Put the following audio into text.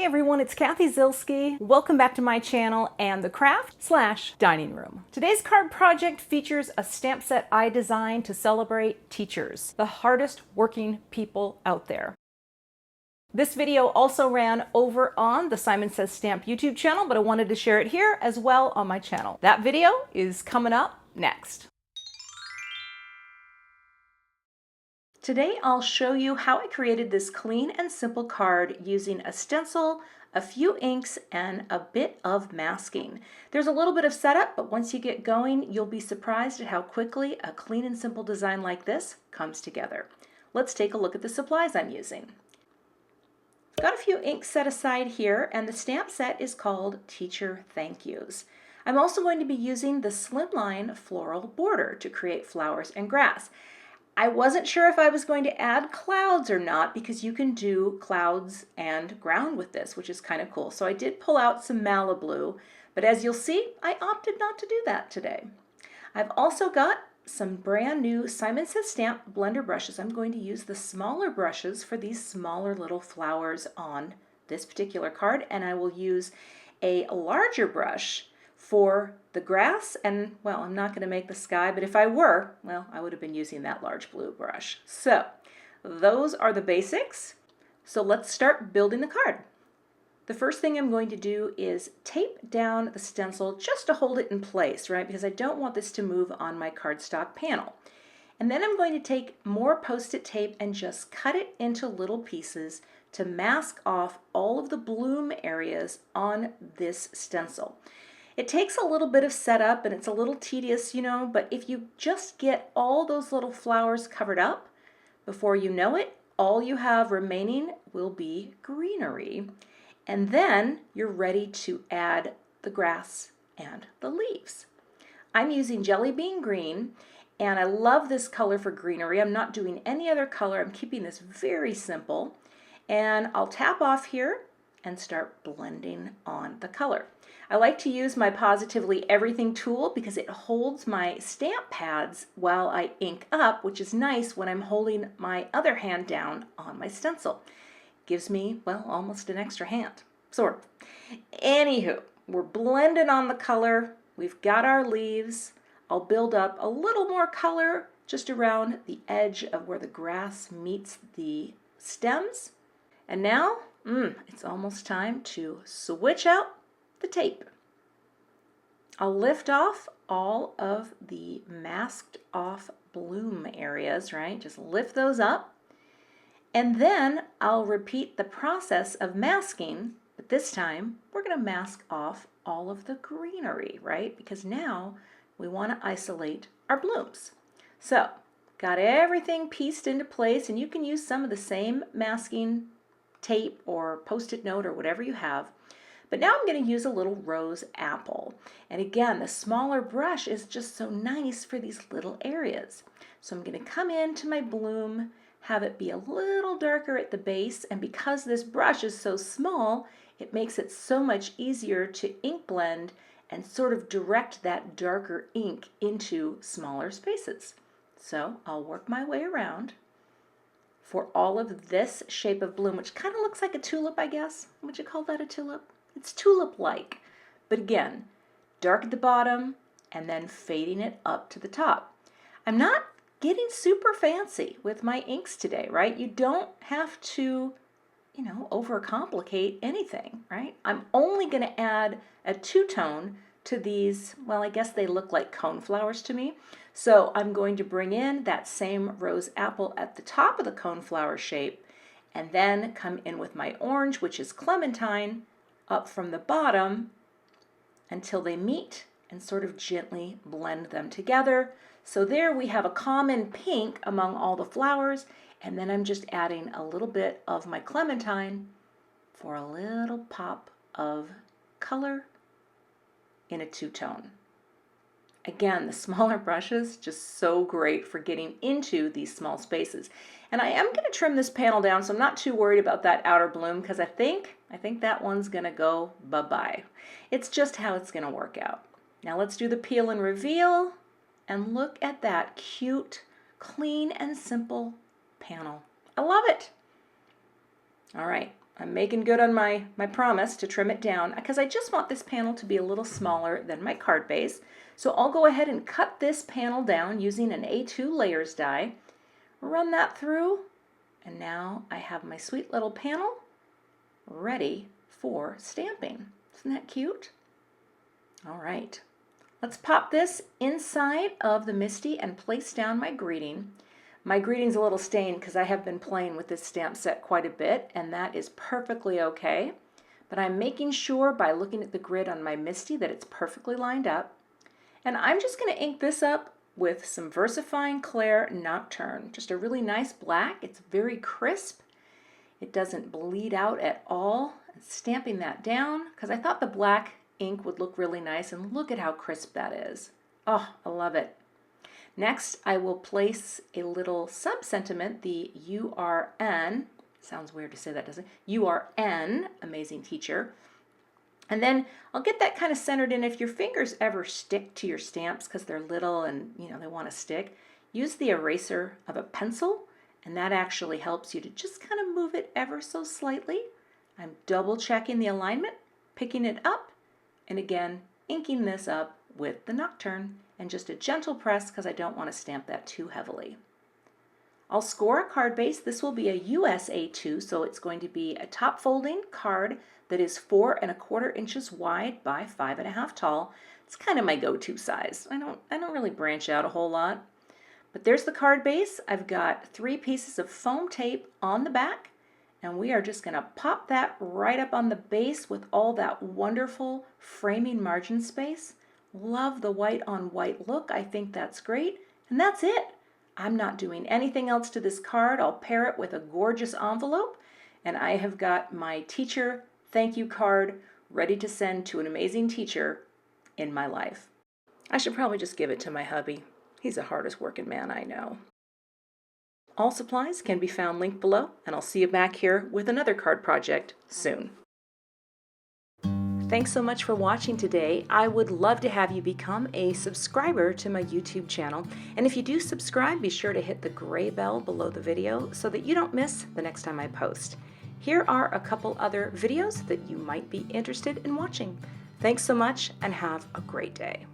Hey everyone, it's Cathy Zielske. Welcome back to my channel and the craft/dining room. Today's card project features a stamp set I designed to celebrate teachers, the hardest working people out there. This video also ran over on the Simon Says Stamp YouTube channel, but I wanted to share it here as well on my channel. That video is coming up next. Today I'll show you how I created this clean and simple card using a stencil, a few inks, and a bit of masking. There's a little bit of setup, but once you get going, you'll be surprised at how quickly a clean and simple design like this comes together. Let's take a look at the supplies I'm using. I've got a few inks set aside here, and the stamp set is called Teacher Thank Yous. I'm also going to be using the Slimline floral border to create flowers and grass. I wasn't sure if I was going to add clouds or not because you can do clouds and ground with this, which is kind of cool. So I did pull out some Malibu, but as you'll see, I opted not to do that today. I've also got some brand new Simon Says Stamp blender brushes. I'm going to use the smaller brushes for these smaller little flowers on this particular card, and I will use a larger brush for the grass, and well, I'm not going to make the sky, but if I were, well, I would have been using that large blue brush. So those are the basics. So let's start building the card. The first thing I'm going to do is tape down the stencil just to hold it in place, right? Because I don't want this to move on my cardstock panel. And then I'm going to take more Post-it tape and just cut it into little pieces to mask off all of the bloom areas on this stencil. It takes a little bit of setup and it's a little tedious, you know, but if you just get all those little flowers covered up, before you know it, all you have remaining will be greenery. And then you're ready to add the grass and the leaves. I'm using Jellybean Green, and I love this color for greenery. I'm not doing any other color. I'm keeping this very simple. And I'll tap off here and start blending on the color. I like to use my Pawsitively Everything tool because it holds my stamp pads while I ink up, which is nice when I'm holding my other hand down on my stencil. Gives me, well, almost an extra hand, sort of. Anywho, we're blending on the color. We've got our leaves. I'll build up a little more color just around the edge of where the grass meets the stems. And now, it's almost time to switch out the tape. I'll lift off all of the masked off bloom areas, right? Just lift those up. And then I'll repeat the process of masking, but this time we're going to mask off all of the greenery, right? Because now we want to isolate our blooms. So, got everything pieced into place, and you can use some of the same masking tape or Post-it note or whatever you have. But now I'm going to use a little Rose Apple. And again, the smaller brush is just so nice for these little areas. So I'm going to come into my bloom, have it be a little darker at the base, and because this brush is so small, it makes it so much easier to ink blend and sort of direct that darker ink into smaller spaces. So I'll work my way around for all of this shape of bloom, which kind of looks like a tulip, I guess. Would you call that a tulip? It's tulip-like, but again, dark at the bottom and then fading it up to the top. I'm not getting super fancy with my inks today, right? You don't have to, you know, overcomplicate anything, right? I'm only going to add a two-tone to these, well, I guess they look like cone flowers to me. So I'm going to bring in that same Rose Apple at the top of the cone flower shape and then come in with my orange, which is Clementine, up from the bottom until they meet and sort of gently blend them together. So there we have a common pink among all the flowers, and then I'm just adding a little bit of my Clementine for a little pop of color in a two-tone. Again, the smaller brushes, just so great for getting into these small spaces. And I am going to trim this panel down, so I'm not too worried about that outer bloom because I think that one's going to go bye-bye. It's just how it's going to work out. Now let's do the peel and reveal, and look at that cute, clean and simple panel. I love it. All right, I'm making good on my promise to trim it down because I just want this panel to be a little smaller than my card base. So I'll go ahead and cut this panel down using an A2 layers die, run that through, and now I have my sweet little panel ready for stamping. Isn't that cute? All right, let's pop this inside of the MISTI and place down my greeting. My greeting's a little stained because I have been playing with this stamp set quite a bit, and that is perfectly okay. But I'm making sure by looking at the grid on my MISTI that it's perfectly lined up. And I'm just going to ink this up with some VersaFine Clair Nocturne. Just a really nice black. It's very crisp. It doesn't bleed out at all. And stamping that down because I thought the black ink would look really nice, and look at how crisp that is. Oh, I love it. Next, I will place a little sub-sentiment, the URN. Sounds weird to say that, doesn't it? URN, amazing teacher. And then I'll get that kind of centered in. If your fingers ever stick to your stamps because they're little and they want to stick, use the eraser of a pencil, and that actually helps you to just kind of move it ever so slightly. I'm double checking the alignment, picking it up, and again, inking this up with the Nocturne, and just a gentle press because I don't want to stamp that too heavily. I'll score a card base. This will be a US A2, so it's going to be a top folding card that is 4 1/4 inches wide by 5 1/2 tall. It's kind of my go-to size. I don't really branch out a whole lot. But there's the card base. I've got 3 pieces of foam tape on the back, and we are just going to pop that right up on the base with all that wonderful framing margin space. Love the white on white look. I think that's great. And that's it. I'm not doing anything else to this card. I'll pair it with a gorgeous envelope, and I have got my teacher thank you card ready to send to an amazing teacher in my life. I should probably just give it to my hubby. He's the hardest working man I know. All supplies can be found linked below, and I'll see you back here with another card project soon. Thanks so much for watching today. I would love to have you become a subscriber to my YouTube channel. And if you do subscribe, be sure to hit the gray bell below the video so that you don't miss the next time I post. Here are a couple other videos that you might be interested in watching. Thanks so much and have a great day.